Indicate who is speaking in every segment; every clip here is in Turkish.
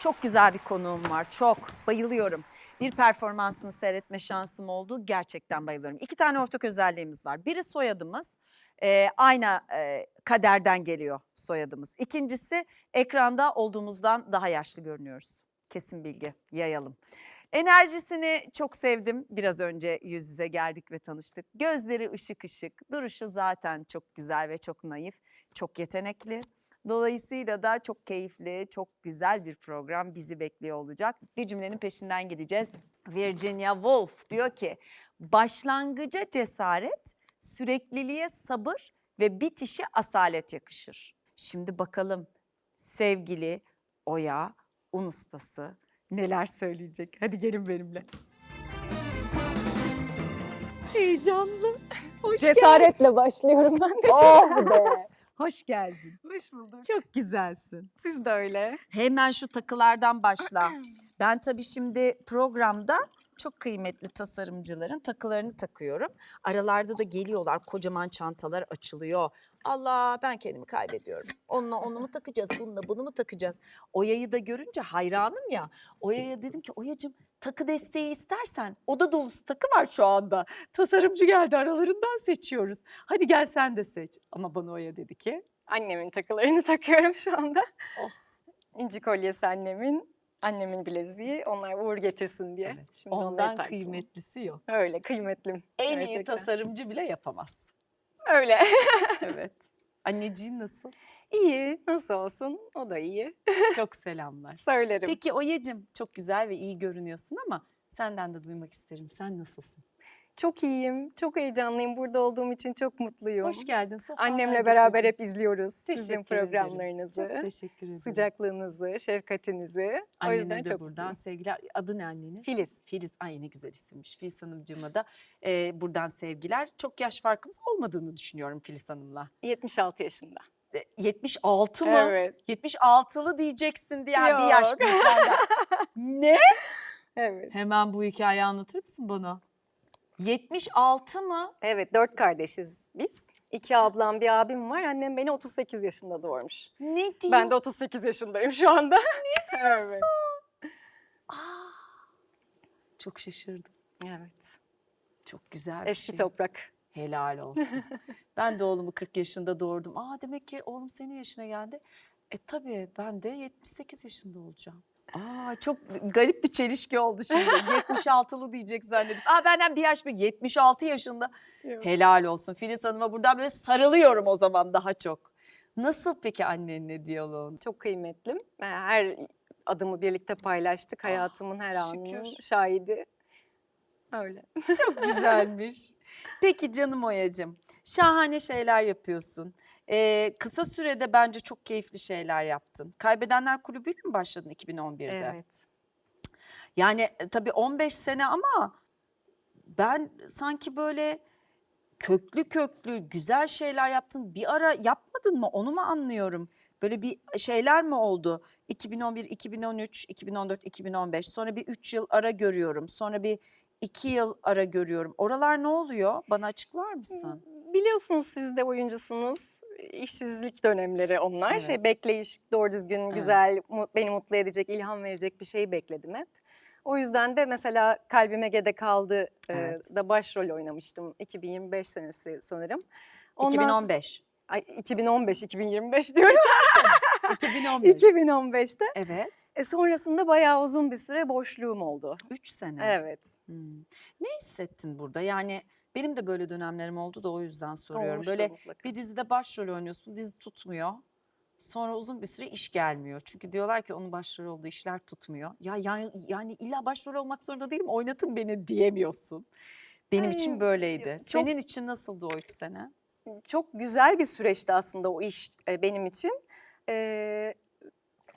Speaker 1: Çok güzel bir konuğum var. Çok. Bayılıyorum. Bir performansını seyretme şansım oldu. Gerçekten bayılıyorum. 2 tane ortak özelliğimiz var. Biri soyadımız. Aynı kaderden geliyor soyadımız. İkincisi ekranda olduğumuzdan daha yaşlı görünüyoruz. Kesin bilgi. Yayalım. Enerjisini çok sevdim. Biraz önce yüz yüze geldik ve tanıştık. Gözleri ışık ışık. Duruşu zaten çok güzel ve çok naif. Çok yetenekli. Dolayısıyla da çok keyifli, çok güzel bir program bizi bekliyor olacak. Bir cümlenin peşinden gideceğiz. Virginia Woolf diyor ki, başlangıca cesaret, sürekliliğe sabır ve bitişe asalet yakışır. Şimdi bakalım sevgili Oya un ustası neler söyleyecek? Hadi gelin benimle. Heyecanlı. Hoş geldin.
Speaker 2: Cesaretle başlıyorum ben de.
Speaker 1: Oh be. Hoş geldin.
Speaker 2: Hoş bulduk.
Speaker 1: Çok güzelsin.
Speaker 2: Siz de öyle.
Speaker 1: Hemen şu takılardan başla. Ben tabii şimdi programda çok kıymetli tasarımcıların takılarını takıyorum. Aralarda da geliyorlar, kocaman çantalar açılıyor. Allah, ben kendimi kaybediyorum. Onunla onu mu takacağız, bununla bunu mu takacağız? Oya'yı da görünce hayranım ya. Oya'ya dedim ki, Oya'cığım takı desteği istersen oda dolusu takı var şu anda. Tasarımcı geldi, aralarından seçiyoruz. Hadi gel sen de seç. Ama bana Oya dedi ki,
Speaker 2: Annemin takılarını takıyorum şu anda.
Speaker 1: Oh.
Speaker 2: İnci kolyesi annemin bileziği. Onlar uğur getirsin diye.
Speaker 1: evet,
Speaker 2: Şimdi onları
Speaker 1: ondan
Speaker 2: taktım.
Speaker 1: kıymetlisi yok.
Speaker 2: Öyle kıymetlim.
Speaker 1: En iyi
Speaker 2: Gerçekten.
Speaker 1: tasarımcı bile yapamaz.
Speaker 2: Öyle.
Speaker 1: Evet. Anneciğin nasıl?
Speaker 2: İyi. Nasıl olsun? O da iyi.
Speaker 1: Çok selamlar.
Speaker 2: Söylerim.
Speaker 1: Peki Oya'cığım, çok güzel ve iyi görünüyorsun ama senden de duymak isterim. Sen nasılsın?
Speaker 2: Çok iyiyim. Çok heyecanlıyım. Burada olduğum için çok mutluyum.
Speaker 1: Hoş geldin. Sefalar
Speaker 2: Annemle beraber
Speaker 1: getirdin.
Speaker 2: hep izliyoruz sizin
Speaker 1: Teşekkür ederim.
Speaker 2: programlarınızı.
Speaker 1: Çok teşekkür ederim.
Speaker 2: Sıcaklığınızı, şefkatinizi. O
Speaker 1: Annene
Speaker 2: yüzden
Speaker 1: de
Speaker 2: çok
Speaker 1: buradan
Speaker 2: mutluyum.
Speaker 1: sevgiler. Adı ne annenin?
Speaker 2: Filiz.
Speaker 1: Filiz. Ay ne güzel isimmiş. Filiz Hanımcığıma da buradan sevgiler. Çok yaş farkımız olmadığını düşünüyorum Filiz Hanım'la.
Speaker 2: 76 yaşında.
Speaker 1: 76 mı?
Speaker 2: Evet.
Speaker 1: 76'lı diyeceksin diye bir
Speaker 2: Yok.
Speaker 1: yaş büyük benden. Ne?
Speaker 2: Evet.
Speaker 1: Hemen bu hikayeyi anlatır mısın bana? 76 mı?
Speaker 2: Evet, 4 kardeşiz biz. 2 ablam, bir abim var. Annem beni 38 yaşında doğurmuş.
Speaker 1: Ne diyorsun?
Speaker 2: Ben de 38 yaşındayım şu anda. Ne diyorsun? Evet.
Speaker 1: Çok şaşırdım.
Speaker 2: Evet.
Speaker 1: Çok güzel bir
Speaker 2: Eski
Speaker 1: şey.
Speaker 2: toprak.
Speaker 1: Helal olsun. Ben de oğlumu 40 yaşında doğurdum. Demek ki oğlum senin yaşına geldi. Tabii ben de 78 yaşında olacağım. Çok garip bir çelişki oldu şimdi. 76'lı diyecek zannedip. Benden bir yaş büyük. 76 yaşında.
Speaker 2: Yok.
Speaker 1: Helal olsun. Filiz Hanım'a buradan böyle sarılıyorum o zaman daha çok. Nasıl peki annenle diyaloğun?
Speaker 2: Çok kıymetlim. Her adımı birlikte paylaştık. Hayatımın her anının
Speaker 1: şükür.
Speaker 2: şahidi. Öyle.
Speaker 1: Çok güzelmiş. Peki canım Oya'cığım, şahane şeyler yapıyorsun. Kısa sürede bence çok keyifli şeyler yaptın. Kaybedenler Kulübü'yle mi başladın 2011'de?
Speaker 2: Evet.
Speaker 1: Yani tabii 15 sene ama ben sanki böyle köklü güzel şeyler yaptın. Bir ara yapmadın mı, onu mu anlıyorum? Böyle bir şeyler mi oldu? 2011, 2013, 2014, 2015, sonra bir 3 yıl ara görüyorum. Sonra bir 2 yıl ara görüyorum. Oralar ne oluyor? Bana açıklar mısın?
Speaker 2: Biliyorsunuz siz de oyuncusunuz. İşsizlik dönemleri onlar.
Speaker 1: Evet.
Speaker 2: Bekleyiş, doğru düzgün, güzel, beni mutlu edecek, ilham verecek bir şey bekledim hep. O yüzden de mesela Kalbime Gede Kaldı
Speaker 1: Evet.
Speaker 2: da başrol oynamıştım. 2025 senesi sanırım.
Speaker 1: 2015.
Speaker 2: 2015, 2025 diyorum.
Speaker 1: 2015.
Speaker 2: 2015'te.
Speaker 1: Evet.
Speaker 2: Sonrasında bayağı uzun bir süre boşluğum oldu.
Speaker 1: 3 sene.
Speaker 2: Evet.
Speaker 1: Ne hissettin burada? Yani benim de böyle dönemlerim oldu da o yüzden soruyorum.
Speaker 2: Olmuştur
Speaker 1: Böyle
Speaker 2: mutlaka.
Speaker 1: bir dizide başrol oynuyorsun, dizi tutmuyor. Sonra uzun bir süre iş gelmiyor. Çünkü diyorlar ki onun başrol olduğu işler tutmuyor. Yani illa başrol olmak zorunda değilim, oynatın beni diyemiyorsun. Benim için böyleydi.
Speaker 2: çok-
Speaker 1: Senin için nasıldı o 3 sene?
Speaker 2: Çok güzel bir süreçti aslında o iş benim için.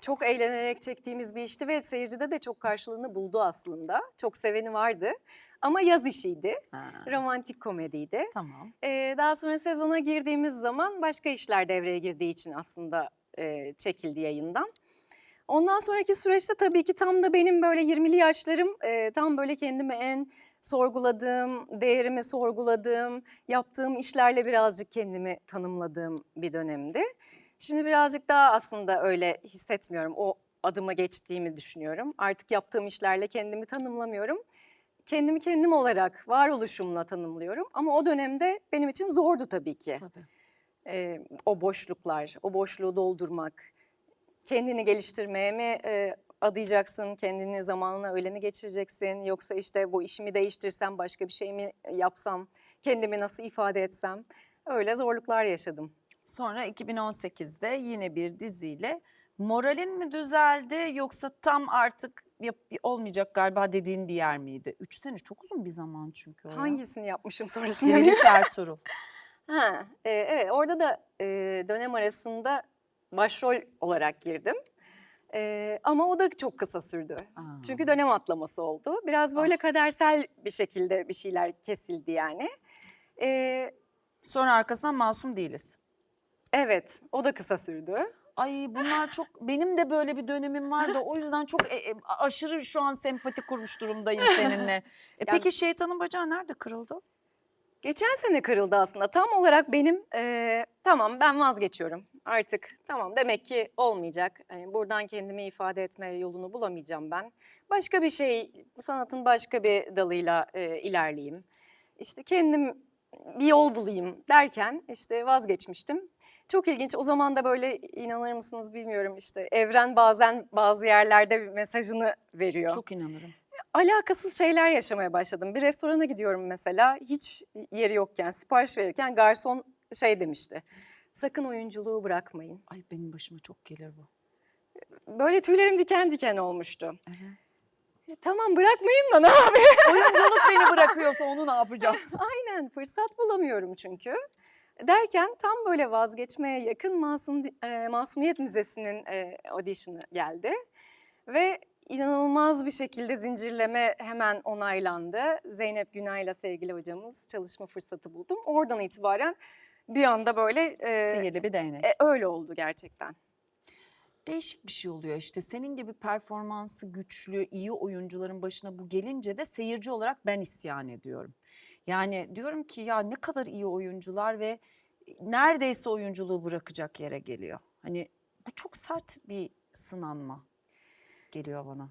Speaker 2: Çok eğlenerek çektiğimiz bir işti ve seyircide de çok karşılığını buldu aslında. Çok seveni vardı ama yaz işiydi, romantik komediydi.
Speaker 1: Tamam.
Speaker 2: Daha sonra sezona girdiğimiz zaman başka işler devreye girdiği için aslında çekildi yayından. Ondan sonraki süreçte tabii ki tam da benim böyle 20'li yaşlarım tam böyle kendimi en sorguladığım, değerimi sorguladığım, yaptığım işlerle birazcık kendimi tanımladığım bir dönemdi. Şimdi birazcık daha aslında öyle hissetmiyorum. O adıma geçtiğimi düşünüyorum. Artık yaptığım işlerle kendimi tanımlamıyorum. Kendimi kendim olarak varoluşumla tanımlıyorum. Ama o dönemde benim için zordu tabii ki.
Speaker 1: Tabii.
Speaker 2: O boşluklar, o boşluğu doldurmak. Kendini geliştirmeye mi adayacaksın, kendini zamanla öyle mi geçireceksin? Yoksa işte bu işimi değiştirsem, başka bir şey mi yapsam, kendimi nasıl ifade etsem? Öyle zorluklar yaşadım.
Speaker 1: Sonra 2018'de yine bir diziyle moralin mi düzeldi yoksa tam artık olmayacak galiba dediğin bir yer miydi? 3 sene çok uzun bir zaman çünkü o ya.
Speaker 2: Hangisini yapmışım sonrasında?
Speaker 1: Diriliş Ertuğrul.
Speaker 2: Ha, evet, orada da dönem arasında başrol olarak girdim. Ama o da çok kısa sürdü.
Speaker 1: Aa.
Speaker 2: Çünkü dönem atlaması oldu. Biraz böyle kadersel bir şekilde bir şeyler kesildi yani. E,
Speaker 1: Sonra arkasından Masum Değiliz.
Speaker 2: evet, o da kısa sürdü.
Speaker 1: Ay bunlar çok, benim de böyle bir dönemim var da o yüzden çok aşırı şu an sempati kurmuş durumdayım seninle. Peki Şeytanın Bacağı nerede kırıldı?
Speaker 2: Geçen sene kırıldı aslında. Tam olarak benim tamam ben vazgeçiyorum artık, tamam demek ki olmayacak. Yani buradan kendimi ifade etme yolunu bulamayacağım ben. Başka bir şey, sanatın başka bir dalıyla ilerleyeyim. İşte kendim bir yol bulayım derken işte vazgeçmiştim. Çok ilginç, o zaman da böyle, inanır mısınız bilmiyorum, işte evren bazen bazı yerlerde bir mesajını veriyor.
Speaker 1: Çok inanırım.
Speaker 2: Alakasız şeyler yaşamaya başladım. Bir restorana gidiyorum mesela, hiç yeri yokken, sipariş verirken garson şey demişti. Sakın oyunculuğu bırakmayın.
Speaker 1: Ay benim başıma çok gelir bu.
Speaker 2: Böyle tüylerim diken diken olmuştu.
Speaker 1: Evet.
Speaker 2: Tamam bırakmayayım da ne yapayım?
Speaker 1: Oyunculuk beni bırakıyorsa onu ne yapacağız?
Speaker 2: Aynen, fırsat bulamıyorum çünkü. Derken tam böyle vazgeçmeye yakın Masumiyet Müzesi'nin audition'ı geldi. Ve inanılmaz bir şekilde zincirleme hemen onaylandı. Zeynep Günay'la sevgili hocamız çalışma fırsatı buldum. Oradan itibaren bir anda böyle
Speaker 1: Sihirli bir değnek.
Speaker 2: öyle oldu gerçekten.
Speaker 1: Değişik bir şey oluyor işte. Senin gibi performansı güçlü, iyi oyuncuların başına bu gelince de seyirci olarak ben isyan ediyorum. Yani diyorum ki ya ne kadar iyi oyuncular ve neredeyse oyunculuğu bırakacak yere geliyor. Hani bu çok sert bir sınanma geliyor bana.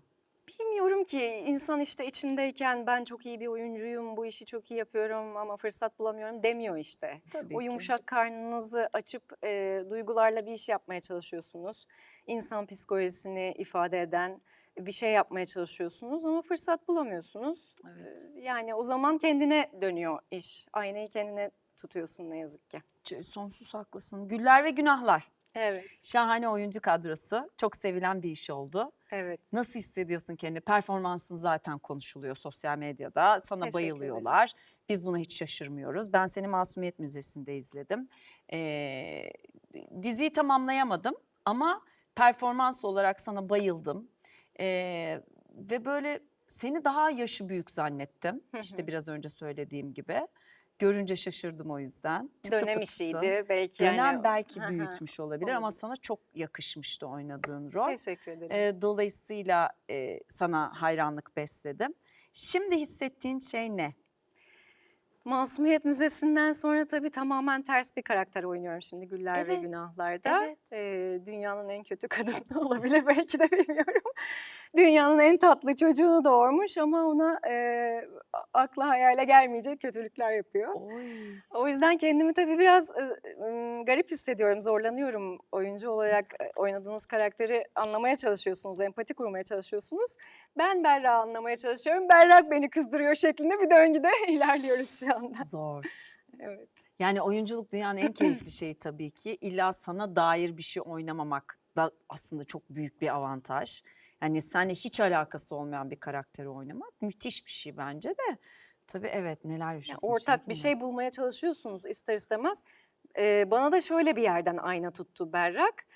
Speaker 2: Bilmiyorum ki, insan işte içindeyken ben çok iyi bir oyuncuyum, bu işi çok iyi yapıyorum ama fırsat bulamıyorum demiyor işte.
Speaker 1: Tabii
Speaker 2: O
Speaker 1: ki.
Speaker 2: yumuşak karnınızı açıp duygularla bir iş yapmaya çalışıyorsunuz. İnsan psikolojisini ifade eden bir şey yapmaya çalışıyorsunuz ama fırsat bulamıyorsunuz.
Speaker 1: Evet.
Speaker 2: Yani o zaman kendine dönüyor iş. Aynayı kendine tutuyorsun ne yazık ki.
Speaker 1: Sonsuz haklısın. Güller ve Günahlar.
Speaker 2: Evet.
Speaker 1: Şahane oyuncu kadrosu. Çok sevilen bir iş oldu.
Speaker 2: Evet.
Speaker 1: Nasıl hissediyorsun kendini? Performansın zaten konuşuluyor sosyal medyada. Sana
Speaker 2: Teşekkür
Speaker 1: bayılıyorlar. Biz buna hiç şaşırmıyoruz. Ben seni Masumiyet Müzesi'nde izledim. Diziyi tamamlayamadım ama performans olarak sana bayıldım. Ve böyle seni daha yaşı büyük zannettim. İşte biraz önce söylediğim gibi. Görünce şaşırdım o yüzden. Çıtı
Speaker 2: Dönem
Speaker 1: pıtısın.
Speaker 2: işiydi belki.
Speaker 1: Dönem
Speaker 2: yani.
Speaker 1: belki
Speaker 2: Hı hı.
Speaker 1: büyütmüş olabilir ama sana çok yakışmıştı oynadığın rol.
Speaker 2: Teşekkür ederim.
Speaker 1: Dolayısıyla sana hayranlık besledim. Şimdi hissettiğin şey ne?
Speaker 2: Masumiyet Müzesi'nden sonra tabii tamamen ters bir karakter oynuyorum şimdi Güller ve
Speaker 1: Evet,
Speaker 2: Günahlar'da.
Speaker 1: evet.
Speaker 2: Dünyanın en kötü kadını olabilir belki de, bilmiyorum. Dünyanın en tatlı çocuğunu doğurmuş ama ona akla hayale gelmeyecek kötülükler yapıyor.
Speaker 1: Oy.
Speaker 2: O yüzden kendimi tabii biraz garip hissediyorum, zorlanıyorum. Oyuncu olarak oynadığınız karakteri anlamaya çalışıyorsunuz, empati kurmaya çalışıyorsunuz. Ben Berrak'ı anlamaya çalışıyorum, Berrak beni kızdırıyor şeklinde bir döngüde ilerliyoruz şu anda.
Speaker 1: Zor.
Speaker 2: Evet.
Speaker 1: Yani oyunculuk dünyanın en keyifli şeyi tabii ki. İlla sana dair bir şey oynamamak da aslında çok büyük bir avantaj. Yani seninle hiç alakası olmayan bir karakteri oynamak müthiş bir şey bence de. Tabii evet, neler yaşıyorsun
Speaker 2: Ortak
Speaker 1: şimdi
Speaker 2: bir
Speaker 1: mi?
Speaker 2: şey bulmaya çalışıyorsunuz ister istemez. Bana da şöyle bir yerden ayna tuttu Berrak.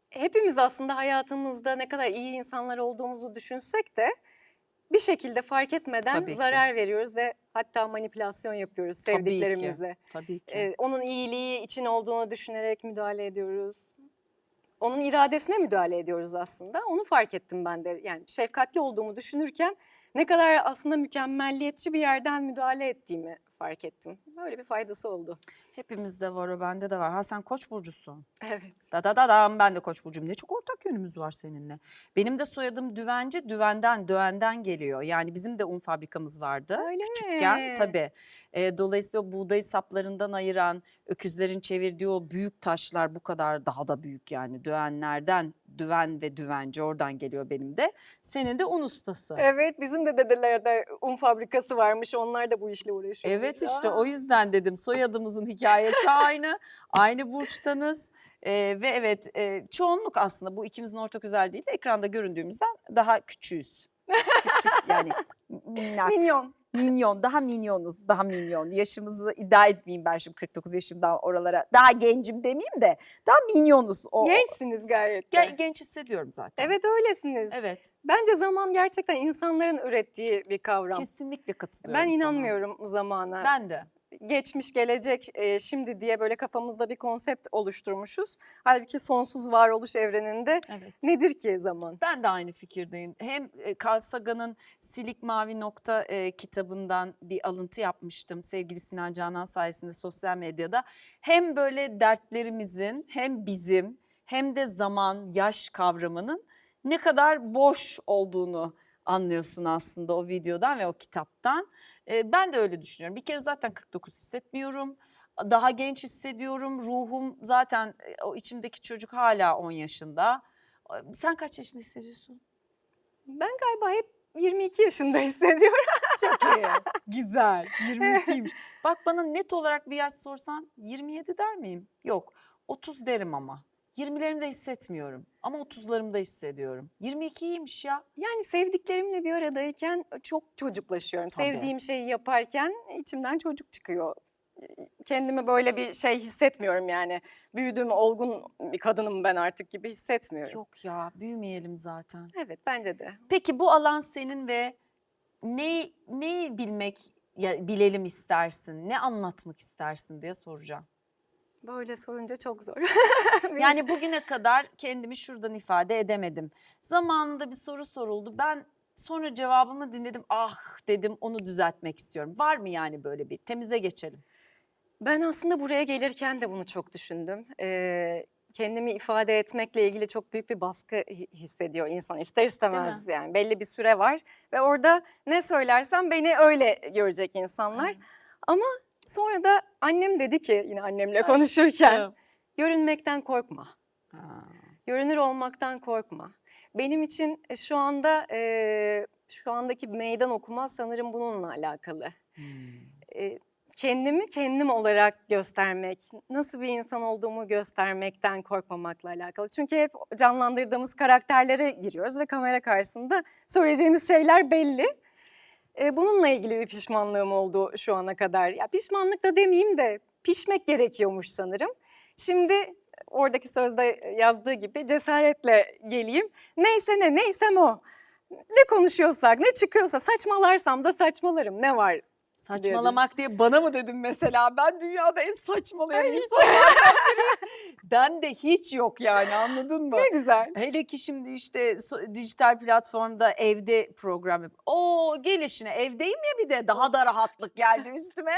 Speaker 2: Hepimiz aslında hayatımızda ne kadar iyi insanlar olduğumuzu düşünsek de bir şekilde fark etmeden
Speaker 1: Tabii ki.
Speaker 2: zarar veriyoruz ve hatta manipülasyon yapıyoruz
Speaker 1: Tabii ki,
Speaker 2: sevdiklerimizle.
Speaker 1: tabii ki.
Speaker 2: Onun iyiliği için olduğunu düşünerek müdahale ediyoruz. Onun iradesine müdahale ediyoruz aslında. Onu fark ettim ben de. Yani şefkatli olduğumu düşünürken ne kadar aslında mükemmelliyetçi bir yerden müdahale ettiğimi fark ettim. Böyle bir faydası oldu.
Speaker 1: Hepimizde var o, bende de var. Ha sen Koç burcusun.
Speaker 2: Evet.
Speaker 1: Da da da dam, ben de Koç burcuyum. Ne çok ortak yönümüz var seninle. Benim de soyadım Düvenci, düvenden geliyor. Yani bizim de un fabrikamız vardı
Speaker 2: Öyle
Speaker 1: küçükken
Speaker 2: mi?
Speaker 1: tabii. Dolayısıyla o buğday saplarından ayıran, öküzlerin çevirdiği o büyük taşlar bu kadar, daha da büyük yani. Düvenlerden, düven ve düvenci oradan geliyor benim de. Senin de un ustası.
Speaker 2: Evet, bizim de dedelerde un fabrikası varmış. Onlar da bu işle uğraşıyormuş.
Speaker 1: Evet, işte
Speaker 2: Aa.
Speaker 1: o yüzden dedim, soyadımızın hikayesi aynı. Aynı burçtanız. Ve evet, çoğunluk aslında bu ikimizin ortak özelliği de ekranda göründüğümüzden daha küçüğüz. Küçük yani, minnak.
Speaker 2: Minyon.
Speaker 1: Minyon, daha minyonuz, daha minyon. Yaşımızı iddia etmeyeyim ben şimdi, 49 yaşımdan oralara. Daha gencim demeyeyim de daha minyonuz.
Speaker 2: Gençsiniz gayet de.
Speaker 1: Genç hissediyorum zaten.
Speaker 2: Evet, öylesiniz.
Speaker 1: Evet,
Speaker 2: Bence zaman gerçekten insanların ürettiği bir kavram.
Speaker 1: kesinlikle katılıyorum
Speaker 2: Ben
Speaker 1: sana.
Speaker 2: inanmıyorum zamana.
Speaker 1: Ben de.
Speaker 2: Geçmiş, gelecek, şimdi diye böyle kafamızda bir konsept oluşturmuşuz. Halbuki sonsuz varoluş evreninde
Speaker 1: Evet.
Speaker 2: nedir ki zaman?
Speaker 1: Ben de aynı fikirdeyim. Hem Carl Sagan'ın Silik Mavi Nokta kitabından bir alıntı yapmıştım sevgili Sinan Canan sayesinde sosyal medyada. Hem böyle dertlerimizin hem bizim hem de zaman, yaş kavramının ne kadar boş olduğunu anlıyorsun aslında o videodan ve o kitaptan. Ben de öyle düşünüyorum. Bir kere zaten 49 hissetmiyorum. Daha genç hissediyorum. Ruhum zaten, o içimdeki çocuk hala 10 yaşında. Sen kaç yaşında hissediyorsun?
Speaker 2: Ben galiba hep 22 yaşında hissediyorum.
Speaker 1: Çok iyi. Güzel. 22'ymiş. Bak bana net olarak bir yaş sorsan 27 der miyim? Yok. 30 derim ama. 20'lerimde hissetmiyorum ama 30'larımda hissediyorum. 22'ymiş ya.
Speaker 2: Yani sevdiklerimle bir aradayken çok çocuklaşıyorum.
Speaker 1: Tabii.
Speaker 2: Sevdiğim şeyi yaparken içimden çocuk çıkıyor. Kendimi böyle bir şey hissetmiyorum yani. Büyüdüğüm, olgun bir kadınım ben artık gibi hissetmiyorum.
Speaker 1: Yok ya, büyümeyelim zaten.
Speaker 2: Evet, bence de.
Speaker 1: Peki bu alan senin ve neyi bilmek, ya bilelim istersin, ne anlatmak istersin diye soracağım.
Speaker 2: Böyle sorunca çok zor.
Speaker 1: Yani bugüne kadar kendimi şuradan ifade edemedim. Zamanında bir soru soruldu. Ben sonra cevabımı dinledim. Ah dedim, onu düzeltmek istiyorum. Var mı yani böyle bir? Temize geçelim.
Speaker 2: Ben aslında buraya gelirken de bunu çok düşündüm. Kendimi ifade etmekle ilgili çok büyük bir baskı hissediyor insan ister istemez yani belli bir süre var ve orada ne söylersem beni öyle görecek insanlar.
Speaker 1: Aynen.
Speaker 2: Ama sonra da annem dedi ki yine annemle konuşurken
Speaker 1: Aşkım.
Speaker 2: görünmekten korkma,
Speaker 1: Ha.
Speaker 2: görünür olmaktan korkma. Benim için şu anda şu andaki meydan okuma sanırım bununla alakalı. Kendimi kendim olarak göstermek, nasıl bir insan olduğumu göstermekten korkmamakla alakalı. Çünkü hep canlandırdığımız karakterlere giriyoruz ve kamera karşısında söyleyeceğimiz şeyler belli. Bununla ilgili bir pişmanlığım oldu şu ana kadar. Ya pişmanlık da demeyeyim de pişmek gerekiyormuş sanırım. Şimdi oradaki sözde yazdığı gibi cesaretle geleyim. Neyse ne, neysem o. Ne konuşuyorsak, ne çıkıyorsa saçmalarsam da saçmalarım. Ne var?
Speaker 1: Saçmalamak diye bana mı dedin mesela? Ben dünyada en saçmalayan insanlardan biriyim. Ben de hiç yok yani, anladın mı?
Speaker 2: Ne güzel.
Speaker 1: Hele ki şimdi işte dijital platformda evde program yap. Oo, gelişine evdeyim ya, bir de daha da rahatlık geldi üstüme.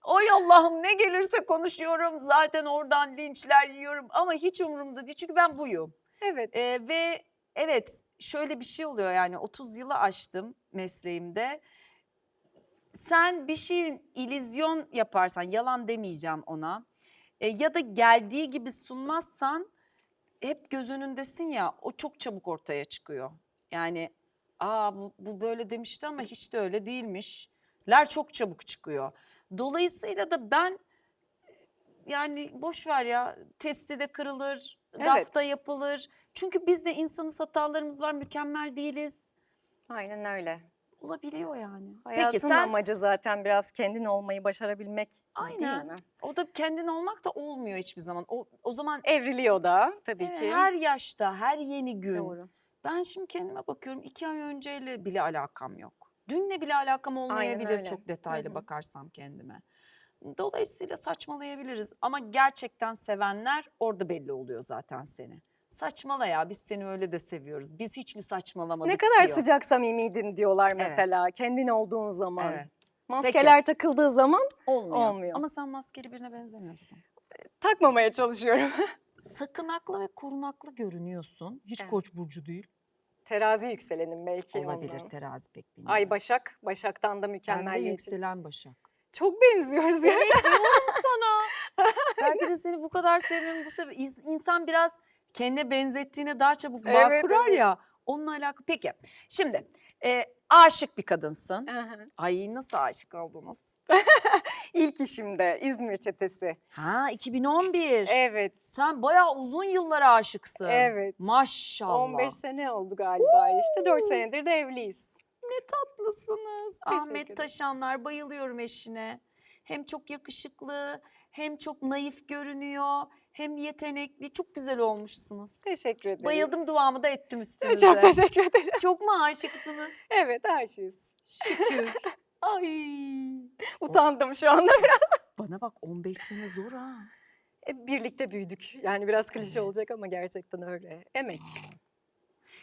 Speaker 1: Oy Allah'ım, ne gelirse konuşuyorum. Zaten oradan linçler yiyorum ama hiç umurumda değil çünkü ben buyum.
Speaker 2: Evet.
Speaker 1: Ve evet, şöyle bir şey oluyor yani, 30 yılı aştım mesleğimde. Sen bir şeyin illüzyon yaparsan, yalan demeyeceğim ona, ya da geldiği gibi sunmazsan, hep göz önündesin ya, o çok çabuk ortaya çıkıyor. Yani bu böyle demişti ama hiç de öyle değilmişler çok çabuk çıkıyor. Dolayısıyla da ben yani boş ver ya, testi de kırılır,
Speaker 2: Evet.
Speaker 1: gafta yapılır. Çünkü biz de insanız, hatalarımız var, mükemmel değiliz.
Speaker 2: Aynen öyle.
Speaker 1: Olabiliyor yani.
Speaker 2: Hayatın
Speaker 1: Peki sen,
Speaker 2: amacı zaten biraz kendin olmayı başarabilmek değil
Speaker 1: aynen,
Speaker 2: mi?
Speaker 1: o da kendin olmak da olmuyor hiçbir zaman. O zaman
Speaker 2: Evriliyor da tabii ki.
Speaker 1: her yaşta, her yeni gün.
Speaker 2: Doğru.
Speaker 1: Ben şimdi kendime bakıyorum, 2 ay önceyle bile alakam yok. Dünle bile alakam olmayabilir
Speaker 2: öyle.
Speaker 1: çok detaylı
Speaker 2: Hı hı.
Speaker 1: bakarsam kendime. Dolayısıyla saçmalayabiliriz ama gerçekten sevenler orada belli oluyor zaten seni. Saçmala ya, biz seni öyle de seviyoruz. Biz hiç mi saçmalamadık
Speaker 2: Ne kadar
Speaker 1: diyor.
Speaker 2: sıcak samimiydin diyorlar mesela kendin olduğun zaman.
Speaker 1: Evet.
Speaker 2: Maskeler takıldığı zaman
Speaker 1: Olmuyor.
Speaker 2: olmuyor.
Speaker 1: Ama sen maskeli birine benzemiyorsun.
Speaker 2: takmamaya çalışıyorum.
Speaker 1: Sakınaklı ve korunaklı görünüyorsun. Hiç
Speaker 2: Evet.
Speaker 1: Koç burcu değil.
Speaker 2: Terazi yükselenim belki
Speaker 1: Olabilir,
Speaker 2: ondan.
Speaker 1: terazi pek bilmiyorum.
Speaker 2: Ay Başak, Başak'tan da
Speaker 1: Ben de
Speaker 2: mükemmelliyetçi.
Speaker 1: yükselen Başak.
Speaker 2: Çok benziyoruz gerçekten.
Speaker 1: Diyorum sana. Belki de seni bu kadar sevmem bu sebep. İnsan biraz kendine benzettiğine daha çabuk bağ
Speaker 2: Evet,
Speaker 1: kurar
Speaker 2: evet.
Speaker 1: ya. Onunla alakalı. Peki şimdi aşık bir kadınsın.
Speaker 2: Aha.
Speaker 1: Ay nasıl aşık oldunuz?
Speaker 2: İlk işimde İzmir Çetesi.
Speaker 1: Ha 2011.
Speaker 2: Evet,
Speaker 1: Sen bayağı uzun yıllara aşıksın.
Speaker 2: evet.
Speaker 1: Maşallah.
Speaker 2: 15 sene oldu galiba işte. 4 senedir de evliyiz.
Speaker 1: Ne tatlısınız.
Speaker 2: Teşekkür
Speaker 1: Ahmet
Speaker 2: ederim.
Speaker 1: Taşanlar, bayılıyorum eşine. Hem çok yakışıklı, hem çok naif görünüyor, hem yetenekli. Çok güzel olmuşsunuz.
Speaker 2: Teşekkür ederim.
Speaker 1: Bayıldım, duamı da ettim üstünüze.
Speaker 2: Çok teşekkür ederim.
Speaker 1: Çok mu aşıksınız?
Speaker 2: Evet, aşığız.
Speaker 1: Şükür. Ay.
Speaker 2: Utandım şu anda biraz.
Speaker 1: Bana bak 15 sene zor ha.
Speaker 2: Birlikte büyüdük. Yani biraz klişe olacak ama gerçekten öyle. Emek.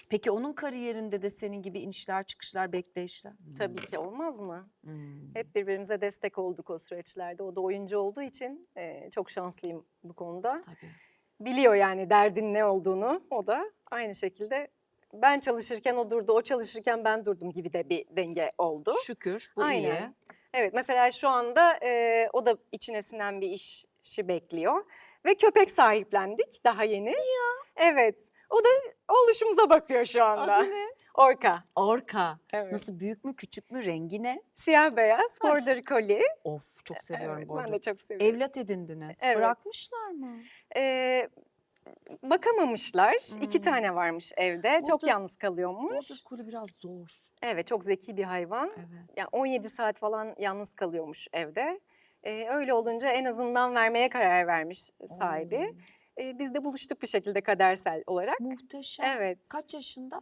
Speaker 1: Peki onun kariyerinde de senin gibi inişler çıkışlar, bekleyişler?
Speaker 2: Tabii ki olmaz mı?
Speaker 1: Hmm.
Speaker 2: Hep birbirimize destek olduk o süreçlerde. O da oyuncu olduğu için çok şanslıyım bu konuda.
Speaker 1: Tabii.
Speaker 2: Biliyor yani derdin ne olduğunu o da. Aynı şekilde ben çalışırken o durdu, o çalışırken ben durdum gibi de bir denge oldu.
Speaker 1: Şükür, bu
Speaker 2: Aynen.
Speaker 1: iyi.
Speaker 2: Evet, mesela şu anda o da içine sinen bir işi bekliyor. Ve köpek sahiplendik daha yeni. Ya. Evet, o da oluşumuza bakıyor şu anda.
Speaker 1: Adı ne?
Speaker 2: Orka.
Speaker 1: Orka.
Speaker 2: Evet.
Speaker 1: Nasıl, büyük mü küçük mü, rengi ne?
Speaker 2: Siyah beyaz,
Speaker 1: Ay.
Speaker 2: border collie.
Speaker 1: Of çok seviyorum
Speaker 2: Evet,
Speaker 1: border.
Speaker 2: ben de çok seviyorum.
Speaker 1: Evlat edindiniz.
Speaker 2: Evet.
Speaker 1: Bırakmışlar mı?
Speaker 2: Ee, bakamamışlar. 2 tane varmış evde. Çok
Speaker 1: Border-
Speaker 2: yalnız kalıyormuş.
Speaker 1: Border Collie biraz zor.
Speaker 2: Evet, çok zeki bir hayvan.
Speaker 1: Evet.
Speaker 2: Yani 17 saat falan yalnız kalıyormuş evde. Öyle olunca en azından vermeye karar vermiş sahibi. Biz de buluştuk bir şekilde kadersel olarak.
Speaker 1: Muhteşem.
Speaker 2: Evet.
Speaker 1: Kaç yaşında?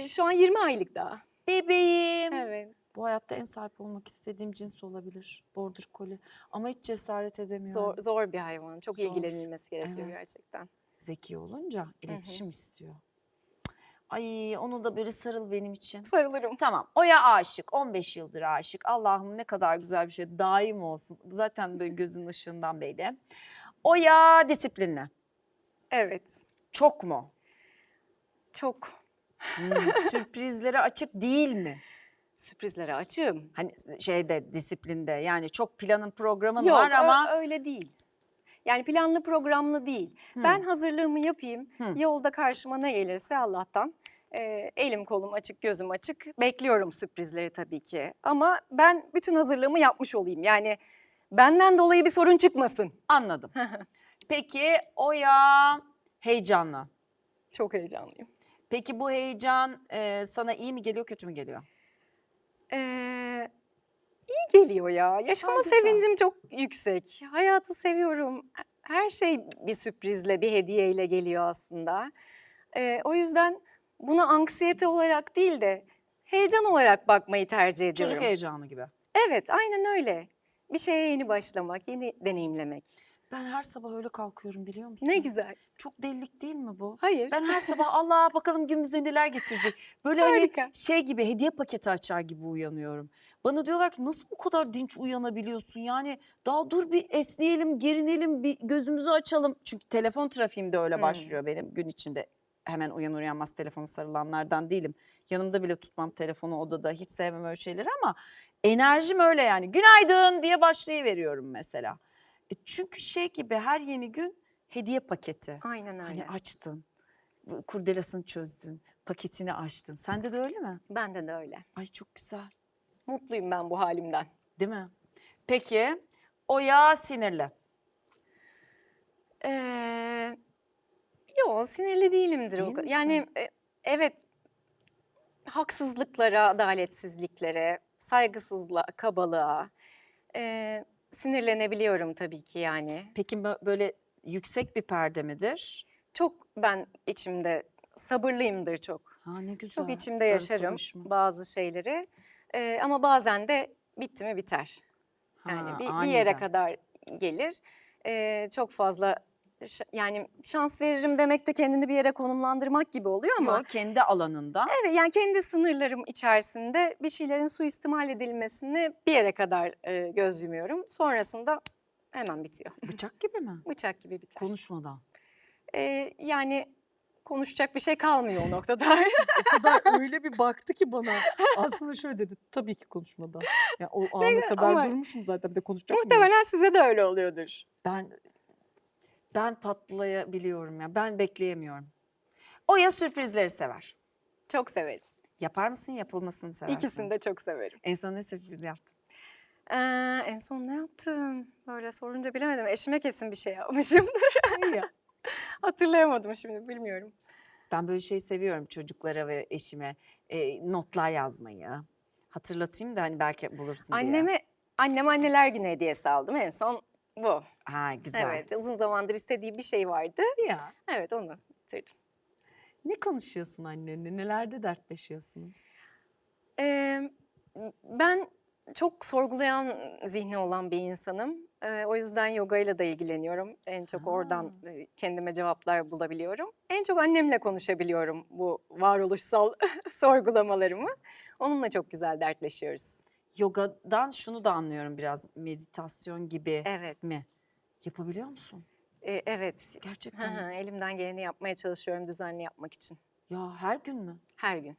Speaker 2: Şu an 20 aylık daha.
Speaker 1: Bebeğim.
Speaker 2: Evet.
Speaker 1: Bu hayatta en sahip olmak istediğim cins olabilir. Border Collie. Ama hiç cesaret edemiyorum.
Speaker 2: Zor bir hayvan. Çok
Speaker 1: Zor.
Speaker 2: ilgilenilmesi gerekiyor
Speaker 1: Evet.
Speaker 2: gerçekten.
Speaker 1: Zeki olunca iletişim istiyor. Ay onu da böyle sarıl benim için.
Speaker 2: Sarılırım.
Speaker 1: Tamam. Oya aşık. 15 yıldır aşık. Allah'ım ne kadar güzel bir şey. Daim olsun. Zaten böyle gözün ışığından belli. Oya disiplinli.
Speaker 2: Evet.
Speaker 1: Çok mu?
Speaker 2: Çok.
Speaker 1: Sürprizlere açık değil mi?
Speaker 2: Sürprizlere açığım.
Speaker 1: Hani şeyde, disiplinde, yani çok planın programın
Speaker 2: Yok,
Speaker 1: var ama
Speaker 2: öyle değil. Yani planlı programlı değil. Ben hazırlığımı yapayım. Yolda karşıma ne gelirse Allah'tan. Elim kolum açık, gözüm açık. Bekliyorum sürprizleri tabii ki. Ama ben bütün hazırlığımı yapmış olayım. Yani benden dolayı bir sorun çıkmasın.
Speaker 1: anladım. Peki Oya heyecanlı.
Speaker 2: Çok heyecanlıyım.
Speaker 1: Peki bu heyecan sana iyi mi geliyor, kötü mü geliyor?
Speaker 2: İyi geliyor ya. Yaşama
Speaker 1: Ha, güzel.
Speaker 2: sevincim çok yüksek. Hayatı seviyorum. Her şey bir sürprizle, bir hediyeyle geliyor aslında. O yüzden buna anksiyete olarak değil de heyecan olarak bakmayı tercih ediyorum.
Speaker 1: Çocuk heyecanı gibi.
Speaker 2: Evet, aynen öyle. Bir şeye yeni başlamak, yeni deneyimlemek.
Speaker 1: Ben her sabah öyle kalkıyorum, biliyor musun?
Speaker 2: Ne güzel.
Speaker 1: Çok delilik değil mi bu?
Speaker 2: Hayır.
Speaker 1: Ben her sabah Allah bakalım gün bize neler getirecek. Böyle
Speaker 2: Harika.
Speaker 1: hani şey gibi, hediye paketi açar gibi uyanıyorum. Bana diyorlar ki nasıl bu kadar dinç uyanabiliyorsun? Yani daha dur bir esneyelim, gerinelim, bir gözümüzü açalım. Çünkü telefon trafiğim de öyle başlıyor benim gün içinde. Hemen uyanır uyanmaz telefonu sarılanlardan değilim. Yanımda bile tutmam telefonu odada. Hiç sevmem öyle şeyleri ama enerjim öyle yani. Günaydın diye başlayıveriyorum mesela. Çünkü şey gibi, her yeni gün hediye paketi.
Speaker 2: Aynen öyle.
Speaker 1: Hani açtın, kurdelasını çözdün, paketini açtın. Sende de öyle mi?
Speaker 2: Bende de öyle.
Speaker 1: Ay çok güzel,
Speaker 2: Mutluyum ben bu halimden.
Speaker 1: değil mi? Peki, Oya sinirli.
Speaker 2: Yo, sinirli değilimdir.
Speaker 1: Değil
Speaker 2: o kadar.
Speaker 1: misin?
Speaker 2: Yani evet, haksızlıklara, adaletsizliklere, saygısızlığa, kabalığa sinirlenebiliyorum tabii ki yani.
Speaker 1: Peki böyle yüksek bir perde midir?
Speaker 2: Çok ben içimde sabırlıyımdır çok.
Speaker 1: Ha ne güzel.
Speaker 2: Çok içimde
Speaker 1: Darısı
Speaker 2: yaşarım
Speaker 1: başıma.
Speaker 2: bazı şeyleri. Ama bazen de bitti mi biter. Yani
Speaker 1: Ha,
Speaker 2: bir yere
Speaker 1: aniden.
Speaker 2: kadar gelir. Çok fazla yani şans veririm demek de kendini bir yere konumlandırmak gibi oluyor ama
Speaker 1: Yok, kendi alanında.
Speaker 2: evet, yani kendi sınırlarım içerisinde bir şeylerin suistimal edilmesini bir yere kadar göz yumuyorum. Sonrasında hemen bitiyor.
Speaker 1: Bıçak gibi mi?
Speaker 2: Bıçak gibi biter.
Speaker 1: Konuşmadan.
Speaker 2: Yani konuşacak bir şey kalmıyor o noktada.
Speaker 3: O kadar öyle bir baktı ki bana. Aslında şöyle dedi. Tabii ki konuşmadan. Ya o ana kadar
Speaker 2: ama
Speaker 3: durmuşum zaten. Bir de konuşacak mıyım?
Speaker 2: Muhtemelen size de öyle oluyordur.
Speaker 1: Ben patlayabiliyorum ya. Ben bekleyemiyorum. Oya sürprizleri sever.
Speaker 2: Çok severim.
Speaker 1: Yapar mısın, yapılmasını mı seversin?
Speaker 2: İkisini de çok severim.
Speaker 1: En son ne sürpriz yaptın?
Speaker 2: En son ne yaptım? Böyle sorunca bilemedim. Eşime kesin bir şey yapmışımdır.
Speaker 1: Ya.
Speaker 2: Hatırlayamadım şimdi, bilmiyorum.
Speaker 1: Ben böyle şey seviyorum çocuklara ve eşime. Notlar yazmayı. Hatırlatayım da hani belki bulursun diye.
Speaker 2: Annem anneler günü hediyesi aldım. En son bu.
Speaker 1: Ha, güzel.
Speaker 2: Evet, uzun zamandır istediği bir şey vardı.
Speaker 1: Ya.
Speaker 2: Evet, onu bitirdim.
Speaker 1: Ne konuşuyorsun annenle? Nelerde dertleşiyorsunuz?
Speaker 2: Ee, Ben çok sorgulayan zihni olan bir insanım. O yüzden yogayla da ilgileniyorum. En çok oradan kendime cevaplar bulabiliyorum. En çok annemle konuşabiliyorum bu varoluşsal sorgulamalarımı. Onunla çok güzel dertleşiyoruz.
Speaker 1: Yogadan şunu da anlıyorum, biraz meditasyon gibi
Speaker 2: Evet.
Speaker 1: mi? Yapabiliyor musun?
Speaker 2: Evet.
Speaker 1: Gerçekten mi?
Speaker 2: Elimden geleni yapmaya çalışıyorum düzenli yapmak için.
Speaker 1: Ya her gün mü?
Speaker 2: Her gün.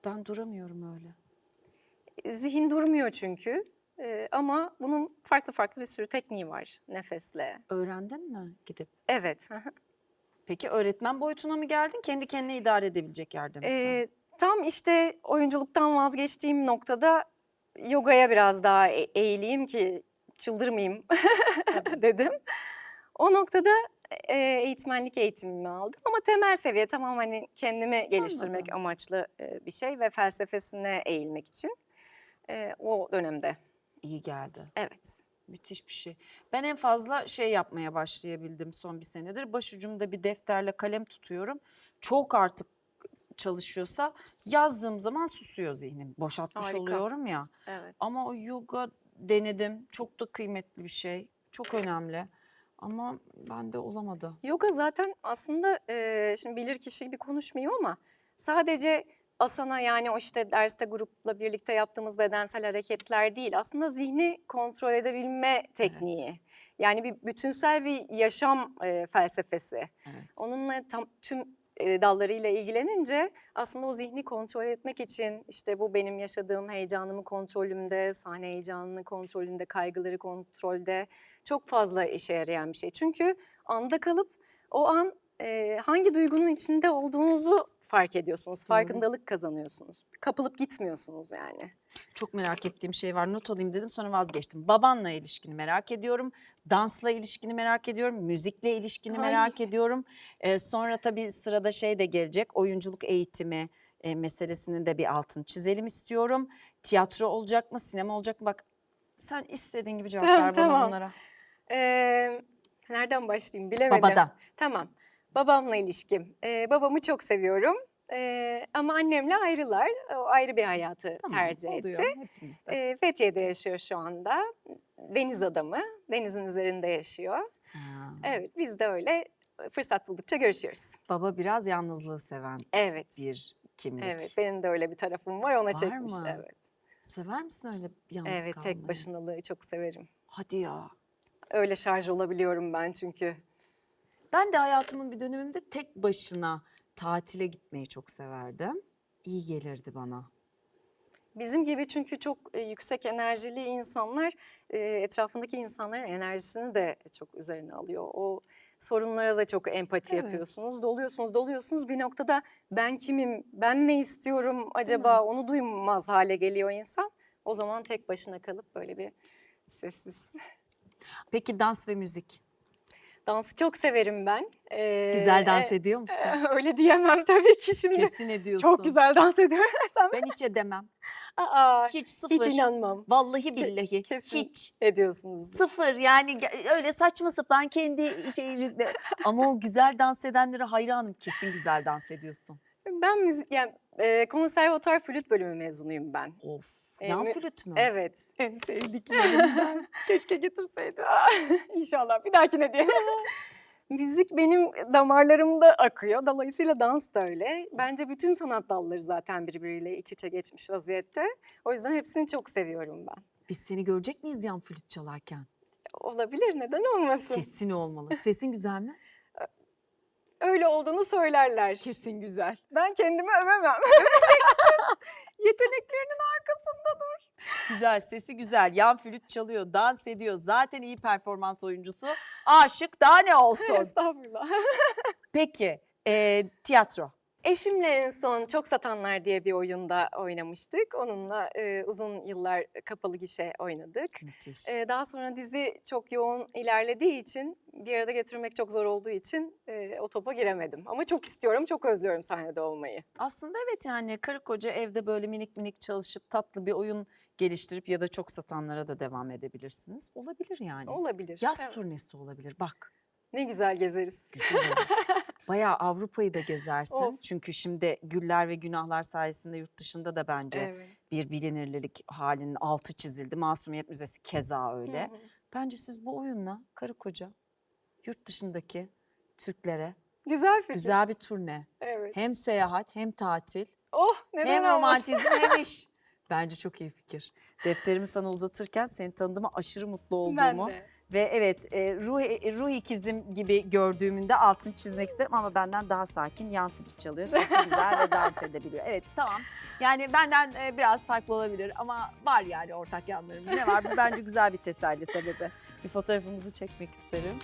Speaker 1: Ben duramıyorum öyle.
Speaker 2: Zihin durmuyor çünkü. Ama bunun farklı farklı bir sürü tekniği var nefesle.
Speaker 1: Öğrendin mi gidip?
Speaker 2: Evet.
Speaker 1: Peki öğretmen boyutuna mı geldin? Kendi kendine idare edebilecek yerde misin?
Speaker 2: Tam işte oyunculuktan vazgeçtiğim noktada yogaya biraz daha eğileyim ki çıldırmayayım dedim. O noktada eğitmenlik eğitimimi aldım ama temel seviye tamam, hani kendimi geliştirmek
Speaker 1: Anladım.
Speaker 2: amaçlı bir şey ve felsefesine eğilmek için o dönemde.
Speaker 1: İyi geldi.
Speaker 2: Evet.
Speaker 1: Müthiş bir şey. Ben en fazla şey yapmaya başlayabildim son bir senedir. Başucumda bir defterle kalem tutuyorum. Çok artık çalışıyorsa yazdığım zaman susuyor zihnim. Boşaltmış
Speaker 2: Harika.
Speaker 1: oluyorum ya.
Speaker 2: Evet.
Speaker 1: Ama o yoga denedim. Çok da kıymetli bir şey. Çok önemli. Ama bende olamadı.
Speaker 2: Yoga zaten aslında şimdi bilirkişi gibi konuşmayayım ama sadece asana, yani o işte derste grupla birlikte yaptığımız bedensel hareketler değil. Aslında zihni kontrol edebilme tekniği. Yani bir bütünsel bir yaşam felsefesi.
Speaker 1: Evet.
Speaker 2: Onunla tüm dallarıyla ilgilenince aslında o zihni kontrol etmek için işte bu benim yaşadığım heyecanımı kontrolümde, sahne heyecanını kontrolünde, kaygıları kontrolde çok fazla işe yarayan bir şey. Çünkü anda kalıp o an hangi duygunun içinde olduğunuzu fark ediyorsunuz, farkındalık kazanıyorsunuz. Kapılıp gitmiyorsunuz yani.
Speaker 1: Çok merak ettiğim şey var. Not alayım dedim, sonra vazgeçtim. Babanla ilişkini merak ediyorum. Dansla ilişkini merak ediyorum. Müzikle ilişkini merak ediyorum. Sonra tabii sırada şey de gelecek. Oyunculuk eğitimi meselesinin de bir altını çizelim istiyorum. Tiyatro olacak mı? Sinema olacak mı? Bak sen istediğin gibi cevap ver bana
Speaker 2: Tamam.
Speaker 1: bunlara.
Speaker 2: Nereden başlayayım bilemedim.
Speaker 1: Babadan.
Speaker 2: Tamam. Babamla ilişkim. Babamı çok seviyorum. Ama annemle ayrılar. O ayrı bir hayatı tercih
Speaker 1: oluyor
Speaker 2: etti.
Speaker 1: hepimizde.
Speaker 2: Fethiye'de yaşıyor şu anda. Deniz adamı. Denizin üzerinde yaşıyor.
Speaker 1: Ha.
Speaker 2: Evet, biz de öyle fırsat buldukça görüşüyoruz.
Speaker 1: Baba biraz yalnızlığı seven
Speaker 2: Evet.
Speaker 1: bir kimlik.
Speaker 2: Evet, benim de öyle bir tarafım var. Ona
Speaker 1: Var
Speaker 2: çekmiş.
Speaker 1: mı?
Speaker 2: Evet.
Speaker 1: Sever misin öyle yalnız
Speaker 2: Evet,
Speaker 1: kalmayı?
Speaker 2: tek başınalığı çok severim.
Speaker 1: Hadi ya.
Speaker 2: Öyle şarj olabiliyorum ben çünkü.
Speaker 1: Ben de hayatımın bir döneminde tek başına tatile gitmeyi çok severdim. İyi gelirdi bana.
Speaker 2: Bizim gibi çünkü çok yüksek enerjili insanlar etrafındaki insanların enerjisini de çok üzerine alıyor. O sorunlara da çok empati
Speaker 1: Evet.
Speaker 2: yapıyorsunuz. Doluyorsunuz. Bir noktada ben kimim, ben ne istiyorum acaba onu duymaz hale geliyor insan. O zaman tek başına kalıp böyle bir sessiz.
Speaker 1: Peki dans ve müzik?
Speaker 2: Dansı çok severim ben.
Speaker 1: Güzel dans ediyor musun?
Speaker 2: Öyle diyemem tabii ki şimdi.
Speaker 1: Kesin ediyorsun.
Speaker 2: Çok güzel dans ediyorum desem.
Speaker 1: Ben hiç edemem.
Speaker 2: Aa,
Speaker 1: Hiç sıfır.
Speaker 2: hiç inanmam.
Speaker 1: Vallahi billahi.
Speaker 2: Kesin
Speaker 1: Hiç.
Speaker 2: ediyorsunuz.
Speaker 1: Sıfır yani öyle saçma sapan kendi şeyinde. Ama o güzel dans edenlere hayranım. Kesin güzel dans ediyorsun.
Speaker 2: Ben müzik, yani konservatuar flüt bölümü mezunuyum ben.
Speaker 1: Of. Yan flüt mü?
Speaker 2: Evet. En sevdiklerimden. Keşke getirseydi. İnşallah bir dahakine diyelim. Müzik benim damarlarımda akıyor. Dolayısıyla dans da öyle. Bence bütün sanat dalları zaten birbiriyle iç içe geçmiş vaziyette. O yüzden hepsini çok seviyorum ben.
Speaker 1: Biz seni görecek miyiz yan flüt çalarken?
Speaker 2: Olabilir, neden olmasın?
Speaker 1: Kesin olmalı. Sesin güzel mi?
Speaker 2: Öyle olduğunu söylerler.
Speaker 1: Kesin güzel.
Speaker 2: Ben kendimi övemem.
Speaker 1: Yeteneklerinin arkasında dur. Güzel, sesi güzel. Yan flüt çalıyor, dans ediyor. Zaten iyi performans oyuncusu. Aşık daha ne olsun?
Speaker 2: Estağfurullah.
Speaker 1: Peki, tiyatro.
Speaker 2: Eşimle en son Çok Satanlar diye bir oyunda oynamıştık. Onunla uzun yıllar kapalı gişe oynadık.
Speaker 1: Müthiş.
Speaker 2: Daha sonra dizi çok yoğun ilerlediği için, bir arada getirmek çok zor olduğu için o topa giremedim. Ama çok istiyorum, çok özlüyorum sahnede olmayı.
Speaker 1: Aslında evet, yani karı koca evde böyle minik minik çalışıp tatlı bir oyun geliştirip ya da Çok Satanlara da devam edebilirsiniz. Olabilir yani.
Speaker 2: Olabilir.
Speaker 1: Yaz
Speaker 2: Evet.
Speaker 1: turnesi olabilir bak.
Speaker 2: Ne güzel gezeriz.
Speaker 1: Güzel olur. Bayağı Avrupa'yı da gezersin.
Speaker 2: Of.
Speaker 1: Çünkü şimdi Güller ve Günahlar sayesinde yurt dışında da bence
Speaker 2: Evet.
Speaker 1: bir bilinirlik halinin altı çizildi. Masumiyet Müzesi keza öyle.
Speaker 2: Hı hı.
Speaker 1: Bence siz bu oyunla karı koca yurt dışındaki Türklere
Speaker 2: Güzel fikir.
Speaker 1: güzel bir turne.
Speaker 2: Evet.
Speaker 1: Hem seyahat hem tatil
Speaker 2: Oh, neden
Speaker 1: hem
Speaker 2: olmasın?
Speaker 1: romantizm hem iş. Bence çok iyi fikir. Defterimi sana uzatırken seni tanıdığıma aşırı mutlu olduğumu
Speaker 2: Ben de.
Speaker 1: ve evet ruh ikizim gibi gördüğümün de altını çizmek isterim ama benden daha sakin, yan flüt çalıyor, sesi güzel ve dans edebiliyor. Evet, tamam, yani benden biraz farklı olabilir ama var yani ortak yanlarımız. Ne var? Bu bence güzel bir teselli sebebi. Bir fotoğrafımızı çekmek isterim.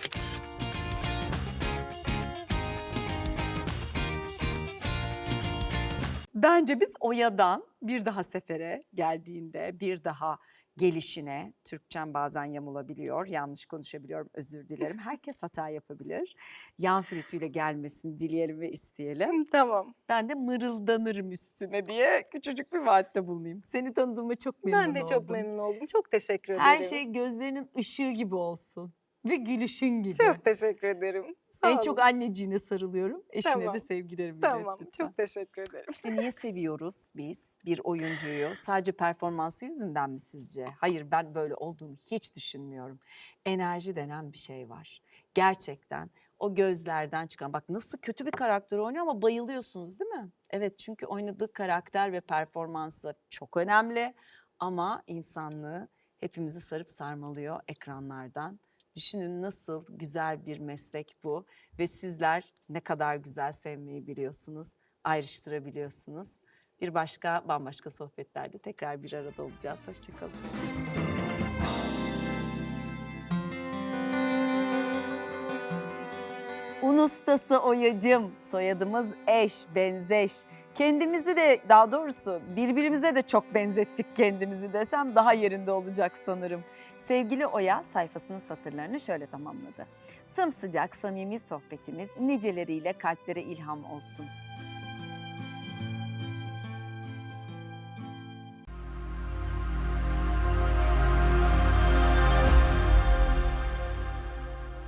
Speaker 1: Bence biz Oya'dan bir daha sefere geldiğinde, bir daha gelişine, Türkçem bazen yamulabiliyor, yanlış konuşabiliyorum, özür dilerim. Herkes hata yapabilir. Yan flütüyle gelmesini dileyelim ve isteyelim.
Speaker 2: Tamam.
Speaker 1: Ben de mırıldanırım üstüne diye küçücük bir vaatte bulunayım. Seni tanıdığıma çok memnun oldum.
Speaker 2: Ben de çok memnun oldum. Çok teşekkür ederim.
Speaker 1: Her şey gözlerinin ışığı gibi olsun ve gülüşün gibi.
Speaker 2: Çok teşekkür ederim. Sağ
Speaker 1: En
Speaker 2: olun.
Speaker 1: çok anneciğine sarılıyorum, eşine
Speaker 2: Tamam.
Speaker 1: de sevgilerimi
Speaker 2: Tamam.
Speaker 1: ilet lütfen.
Speaker 2: Çok teşekkür ederim.
Speaker 1: İşte niye seviyoruz biz bir oyuncuyu? Sadece performansı yüzünden mi sizce? Hayır, ben böyle olduğunu hiç düşünmüyorum. Enerji denen bir şey var. Gerçekten o gözlerden çıkan, bak nasıl kötü bir karakter oynuyor ama bayılıyorsunuz değil mi? Evet, çünkü oynadığı karakter ve performansı çok önemli ama insanlığı hepimizi sarıp sarmalıyor ekranlardan. Düşünün nasıl güzel bir meslek bu ve sizler ne kadar güzel sevmeyi biliyorsunuz, ayrıştırabiliyorsunuz. Bir başka bambaşka sohbetlerde tekrar bir arada olacağız. Hoşçakalın. Un ustası Oya'cığım, soyadımız eş, benzeş. Kendimizi de, daha doğrusu birbirimize de çok benzettik kendimizi desem daha yerinde olacak sanırım. Sevgili Oya sayfasının satırlarını şöyle tamamladı. Sımsıcak, samimi sohbetimiz niceleriyle kalplere ilham olsun.